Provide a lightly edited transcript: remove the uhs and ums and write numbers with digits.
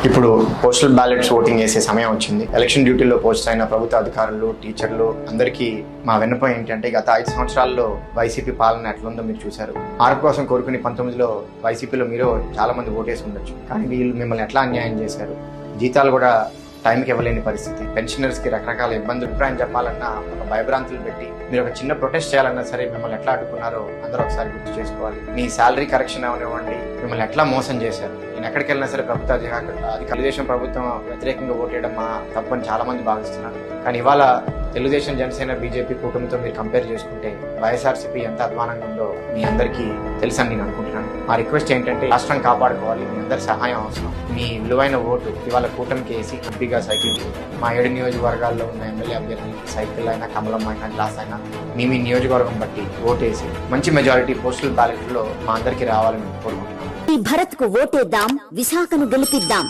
ఇప్పుడు postal ballots voting వేసే సమయం వచ్చింది. ఎలక్షన్ డ్యూటీలో పోస్ట్ అయిన ప్రభుత్వ అధికారులు, టీచర్లు అందరికీ మా విన్నపం ఏంటంటే గత 5 సంవత్సరాల్లో వైసీపీ పాలన ఎట్లుందో మీరు చూశారు. మార్పు కోసం కోరుకుని 19లో వైసీపీలో మీరు చాలా మంది ఓటేసి ఉండొచ్చు. కానీ వీళ్ళు మిమ్మల్ని ఎట్లా అన్యాయం చేశారు. జీతాలు కూడా టైంకి ఇవ్వలేని పరిస్థితి, పెన్షనర్స్ కి రకరకాల ఇబ్బందులు. అభిప్రాయం చెప్పాలన్నా ఒక భయభ్రాంతులు పెట్టి మీరు ఒక చిన్న ప్రొటెస్ట్ చేయాలన్నా సరే మిమ్మల్ని ఎట్లా అడ్డుకున్నారో అందరూ ఒకసారి గుర్తు చేసుకోవాలి. మీ శాలరీ కరెక్షన్ అవనివ్వండి, మిమ్మల్ని ఎట్లా మోసం చేశారు. నేను ఎక్కడికి వెళ్ళినా సరే ప్రభుత్వ తెలుగుదేశం ప్రభుత్వం వ్యతిరేకంగా ఓటేయడం మా తప్పని చాలా మంది భావిస్తున్నారు. కానీ ఇవాళ తెలుగుదేశం, జనసేన, బీజేపీ కూటమితో మీరు కంపేర్ చేసుకుంటే వైఎస్ఆర్సీపీ ఎంత అధ్వానంగా ఉందో మీ అందరికీ తెలుసని నేను అనుకుంటున్నాను. మా రిక్వెస్ట్ ఏంటంటే రాష్ట్రం కాపాడుకోవాలి, మీ అందరి సహాయం అవసరం. మీ విలువైన ఓటు ఇవాళ కూటమికి వేసి హ్యాపీగా సైకిల్ మా 7 నియోజకవర్గాల్లో ఉన్న ఎమ్మెల్యే అభ్యర్థి సైకిల్ అయినా, కమలం అయినా, గ్లాస్ అయినా మీ నియోజకవర్గం బట్టి ఓటేసి మంచి మెజారిటీ పోస్టల్ బ్యాలెట్ లో మా అందరికీ రావాలని కోరుకుంటున్నాను. ఈ భరత్ కు ఓటేద్దాం, విశాఖను గెలిపిద్దాం.